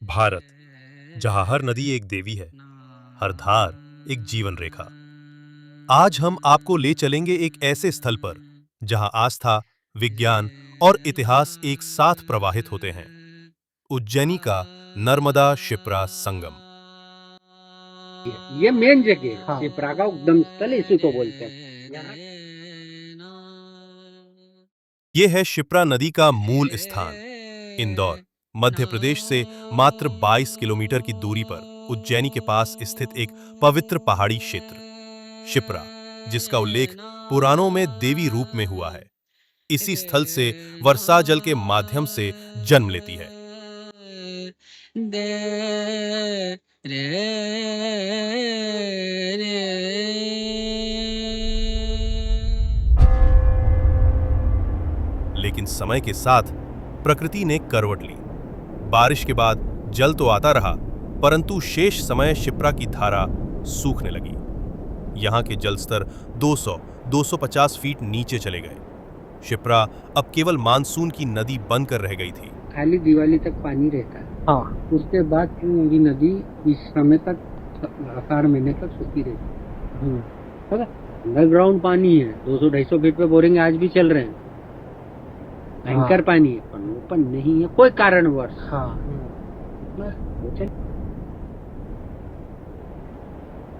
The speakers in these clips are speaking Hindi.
भारत, जहां हर नदी एक देवी है, हर धार एक जीवन रेखा। आज हम आपको ले चलेंगे एक ऐसे स्थल पर जहां आस्था, विज्ञान और इतिहास एक साथ प्रवाहित होते हैं। उज्जैनी का नर्मदा शिप्रा संगम। ये मेन जगह है। हाँ। शिप्रा का उद्गम स्थल इसी को बोलते हैं। ये है शिप्रा नदी का मूल स्थान, इंदौर, मध्य प्रदेश से मात्र 22 किलोमीटर की दूरी पर उज्जैनी के पास स्थित एक पवित्र पहाड़ी क्षेत्र शिप्रा, जिसका उल्लेख पुराणों में देवी रूप में हुआ है। इसी स्थल से वर्षा जल के माध्यम से जन्म लेती है। लेकिन समय के साथ प्रकृति ने करवट ली। बारिश के बाद जल तो आता रहा, परंतु शेष समय शिप्रा की धारा सूखने लगी। यहाँ के जल स्तर 200-250 फीट नीचे चले गए। शिप्रा अब केवल मानसून की नदी बनकर रह गई थी। खाली दिवाली तक पानी रहता है। हाँ। उसके बाद पूरी नदी इस समय तक आषाढ़ महीने तक सूखी रहती है। अंडरग्राउंड पानी है, 200-250 फीट पे बोरिंग आज भी चल रहे हैं। भयंकर पानी है, पर ओपन नहीं है कोई कारणवश।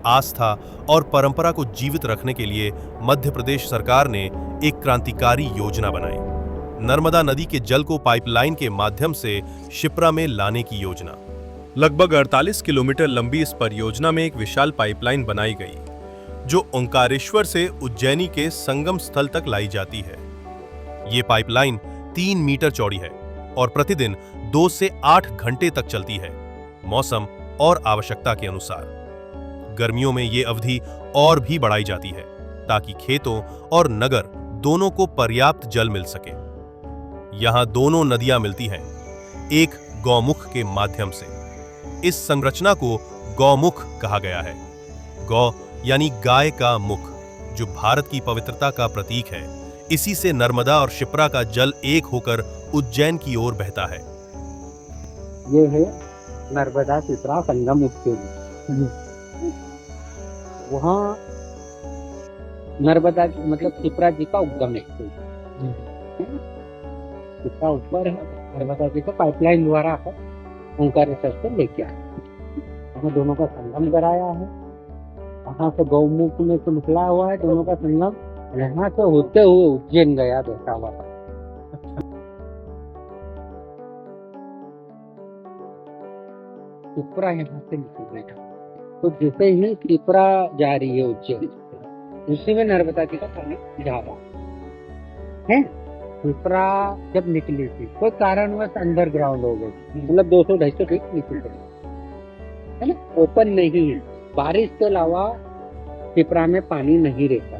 आस्था और परंपरा को जीवित रखने के लिए मध्य प्रदेश सरकार ने एक क्रांतिकारी योजना बनाई। नर्मदा नदी के जल को पाइपलाइन के माध्यम से शिप्रा में लाने की योजना। लगभग 48 किलोमीटर लंबी इस परियोजना में एक विशाल पाइपलाइन बनाई गई, जो ओंकारेश्वर से उज्जैनी के संगम स्थल तक लाई जाती है। ये पाइपलाइन 3 मीटर चौड़ी है और प्रतिदिन 2 से 8 घंटे तक चलती है, मौसम और आवश्यकता के अनुसार। गर्मियों में ये अवधि और भी बढ़ाई जाती है ताकि खेतों और नगर दोनों को पर्याप्त जल मिल सके। यहाँ दोनों नदियां मिलती हैं, एक गौमुख के माध्यम से। इस संरचना को गौमुख कहा गया है। गौ यानी गाय का मुख, जो भारत की पवित्रता का प्रतीक है। इसी से नर्मदा और शिप्रा का जल एक होकर उज्जैन की ओर बहता है। ये है नर्मदा शिप्रा संगम उज्जैन। वहाँ नर्मदा मतलब शिप्रा जी का उद्गम है। शिप्रा ऊपर है, नर्मदा जी को पाइपलाइन द्वारा ओंकारेश्वर से लेके आए। वहाँ दोनों का संगम कराया है। वहाँ से गौमुख में से निकला हुआ है दोनों का संगम। यहाँ से होते हुए उज्जैन गया देखा हुआ था। शिप्रा यहाँ से निकल गया, तो जैसे ही शिप्रा जा रही है उज्जैन, उसी में नर्मदा जी का पानी जा रहा है। शिप्रा जब निकली थी कोई कारणवश अंडरग्राउंड हो गई, मतलब 200-250 फीट नीचे है ना, ओपन नहीं है। बारिश के अलावा शिप्रा में पानी नहीं रहता,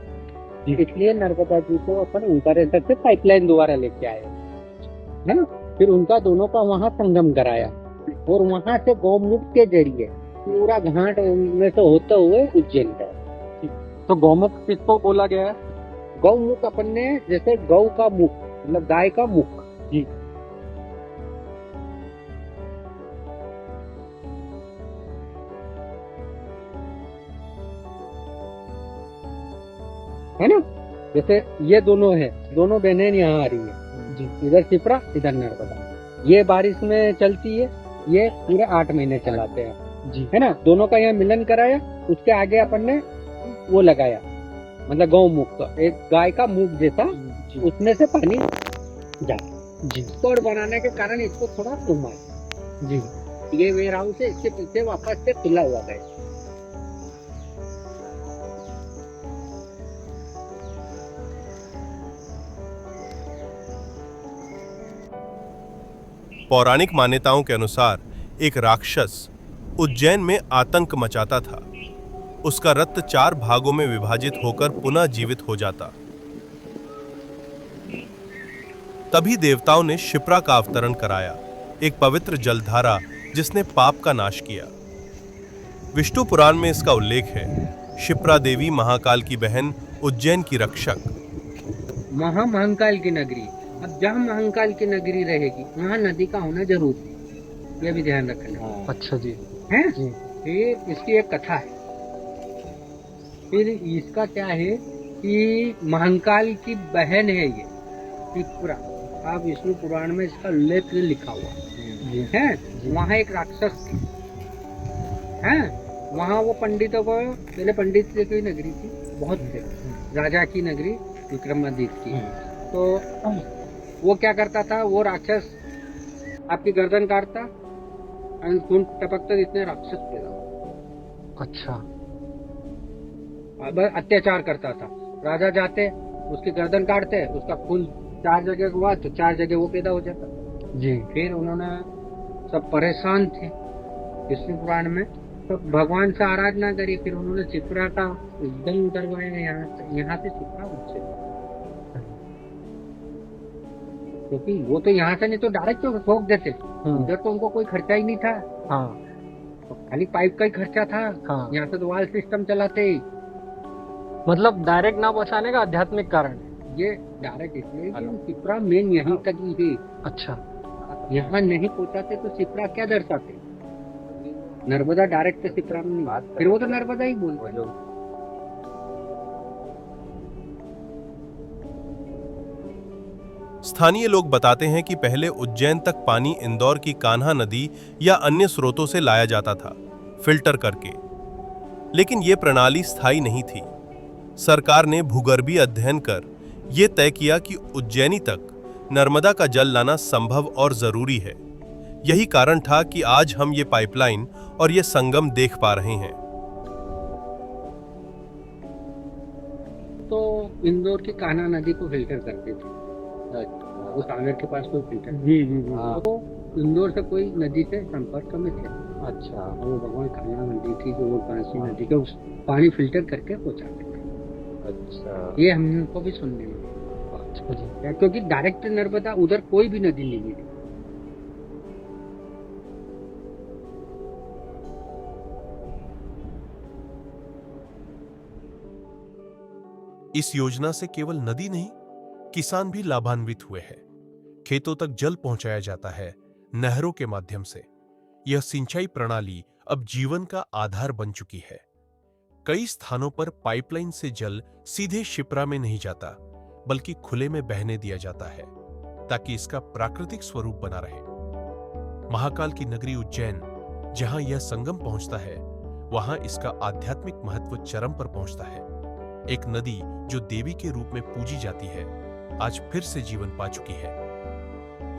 इसलिए नर्मदा जी को अपन ओंकारेश्वर से पाइपलाइन द्वारा लेके आए है ना। फिर उनका दोनों का वहाँ संगम कराया और वहाँ से गौमुख के जरिए पूरा घाट में से होते हुए उज्जैन गए। तो गौमुख किसको बोला गया है? गौमुख अपन ने जैसे गौ का मुख मतलब गाय का मुख जी। है ना, जैसे ये दोनों है, दोनों बहनें यहाँ आ रही है जी। इधर शिप्रा इधर नर्मदा। ये बारिश में चलती है, ये पूरे 8 महीने चलाते हैं जी, है ना। दोनों का यहाँ मिलन कराया, उसके आगे अपन ने वो लगाया मतलब गौमुख का एक गाय का मुख जैसा, उसमें से पानी जाता जी। तोड़ बनाने के कारण इसको थोड़ा घुमा जी। ये वेयर हाउस है, इसके पीछे वापस से खुला हुआ है। पौराणिक मान्यताओं के अनुसार एक राक्षस उज्जैन में आतंक मचाता था। उसका रक्त 4 भागों में विभाजित होकर पुनः जीवित हो जाता। तभी देवताओं ने शिप्रा का अवतरण कराया, एक पवित्र जलधारा जिसने पाप का नाश किया। विष्णु पुराण में इसका उल्लेख है। शिप्रा देवी महाकाल की बहन, उज्जैन की रक्षक। महाकाल की नगरी अब जहाँ महाकाल की नगरी रहेगी वहाँ नदी का होना जरूरी है, ये भी ध्यान रखना अच्छा जी। है। जी। फिर इसकी एक कथा है। फिर इसका क्या है कि महाकाल की बहन है ये त्रिपुरा। आप विष्णु पुराण में इसका उल्लेख लिखा हुआ जी। है। जी। वहाँ एक राक्षस थी है। वहाँ वो पंडितों को, पहले पंडित की नगरी थी, बहुत थे, राजा की नगरी विक्रमादित्य की। तो वो क्या करता था, वो राक्षस आपकी गर्दन काटता और खून टपकता, इतने राक्षस पैदा हुआ। अच्छा। अब अत्याचार करता था। राजा जाते, उसकी गर्दन काटते, उसका खून 4 जगह हुआ तो 4 जगह वो पैदा हो जाता। जी। फिर उन्होंने सब परेशान थे विष्णु पुराण में, तो भगवान से आराधना करी। फिर उन्होंने त्रिपुरा का दल उतरवाया यहाँ से त्रिपुरा मुझसे, क्योंकि वो तो यहाँ से नहीं तो डायरेक्ट तो ठोक देते। उधर तो उनको कोई खर्चा ही नहीं था। हाँ। तो खाली पाइप का ही खर्चा था। हाँ। यहाँ से तो वाल सिस्टम चलाते। मतलब डायरेक्ट ना पहुंचाने का आध्यात्मिक कारण है। ये डायरेक्ट इसलिए कि त्रिपुरा मेन यहीं तक ही थी। अच्छा। यहाँ नहीं पहुंचाते तो त्रिपुरा क्या दर्शाते? नर्मदा डायरेक्ट त्रिपुरा में नहीं, फिर वो तो नर्मदा ही बोलते। स्थानीय लोग बताते हैं कि पहले उज्जैन तक पानी इंदौर की कान्हा नदी या अन्य स्रोतों से लाया जाता था, फिल्टर करके। लेकिन यह प्रणाली स्थायी नहीं थी। सरकार ने भूगर्भीय अध्ययन कर यह तय किया कि उज्जैनी तक नर्मदा का जल लाना संभव और जरूरी है। यही कारण था कि आज हम ये पाइपलाइन और ये संगम देख पा रहे हैं। तो इंदौर की कान्हा नदी को फिल्टर करते थे। वो सागर के पास कोई फिल्टर जी जी जी। तो इंदौर से कोई नदी से संपर्क में थे। अच्छा। वो भगवान कान्हा नदी थी जो वो कांसी नदी का पानी फिल्टर करके पहुंचाते थे। अच्छा। ये हमको भी सुनने में, अच्छा जी। क्योंकि डायरेक्ट नर्मदा उधर कोई भी नदी नहीं मिली। इस योजना से केवल नदी नहीं, किसान भी लाभान्वित हुए हैं। खेतों तक जल पहुंचाया जाता है नहरों के माध्यम से। यह सिंचाई प्रणाली अब जीवन का आधार बन चुकी है। कई स्थानों पर पाइपलाइन से जल सीधे शिप्रा में नहीं जाता, बल्कि खुले में बहने दिया जाता है, ताकि इसका प्राकृतिक स्वरूप बना रहे। महाकाल की नगरी उज्जैन, जहां यह संगम पहुंचता है, वहां इसका आध्यात्मिक महत्व चरम पर पहुंचता है। एक नदी जो देवी के रूप में पूजी जाती है, आज फिर से जीवन पा चुकी है।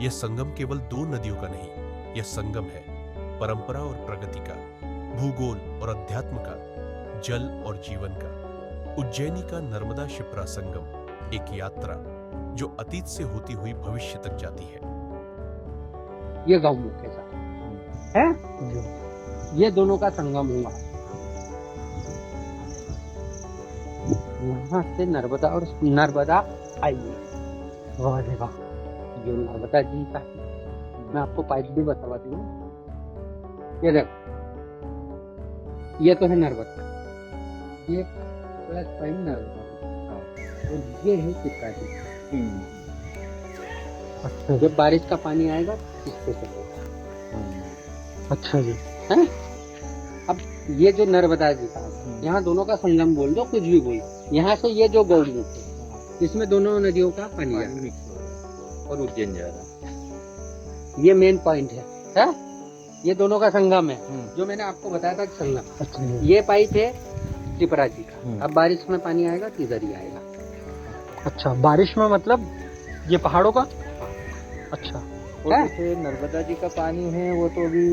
यह संगम केवल 2 नदियों का नहीं, यह संगम है परंपरा और प्रगति का, भूगोल और अध्यात्म का, जल और जीवन का। उज्जैनी का नर्मदा शिप्रा संगम एक यात्रा जो अतीत से होती हुई भविष्य तक जाती है। ये गौमुख के साथ है, ये दोनों का संगम हुआ। यहाँ से नर्मदा और नर्मदा आई है। वाह रे वाह। जो नर्मदा जी का, मैं आपको पाइप भी बता दूँ। ये देखो, ये तो है नर्मदा, ये प्लस पाइप नर्मदा और ये है चिपका जी। अच्छा। जब बारिश का पानी आएगा इससे चलेगा। अच्छा जी। है। अब ये जो नर्मदा जी का, यहाँ दोनों का संगम बोल दो, कुछ भी बोल। यहाँ से ये जो गौमुख है, इसमें दोनों नदियों का पानी और उज्जैन जा रहा। ये मेन पॉइंट है? ये दोनों का संगम है, जो मैंने आपको बताया था कि संगम। अच्छा। ये पाइप है त्रिपुरा जी का। अब बारिश में पानी आएगा तो इधर ही आएगा। अच्छा, बारिश में मतलब ये पहाड़ों का? अच्छा। और जैसे नर्मदा जी का पानी है वो तो अभी,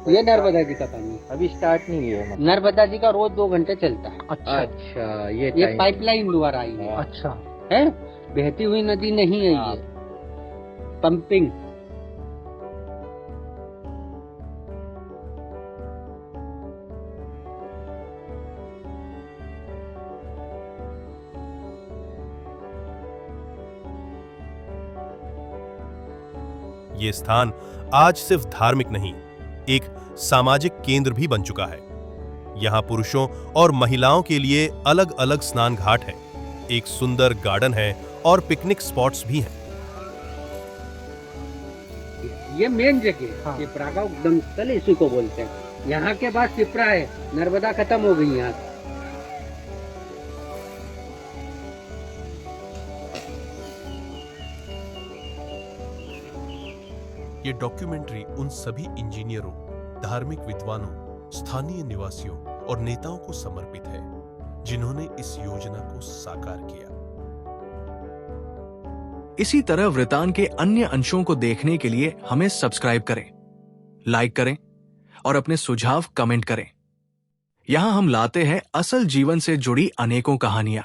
ये नर्मदा जी का पानी अभी स्टार्ट नहीं हुआ है। नर्मदा जी का रोज 2 घंटे चलता है। अच्छा। अच्छा, ये पाइपलाइन द्वारा आई है। अच्छा है, बहती हुई नदी नहीं है ये, पंपिंग। ये स्थान आज सिर्फ धार्मिक नहीं, एक सामाजिक केंद्र भी बन चुका है। यहाँ पुरुषों और महिलाओं के लिए अलग अलग स्नान घाट हैं, एक सुंदर गार्डन है और पिकनिक स्पॉट्स भी हैं। ये मेन जगह हाँ। पिपरा का उद्गम स्थल इसी को बोलते हैं। यहाँ के बाद पिपरा है, नर्मदा खत्म हो गई यहाँ से। ये डॉक्यूमेंट्री उन सभी इंजीनियरों, धार्मिक विद्वानों, स्थानीय निवासियों और नेताओं को समर्पित है जिन्होंने इस योजना को साकार किया। इसी तरह वृतांत के अन्य अंशों को देखने के लिए हमें सब्सक्राइब करें, लाइक करें और अपने सुझाव कमेंट करें। यहां हम लाते हैं असल जीवन से जुड़ी अनेकों कहानियां।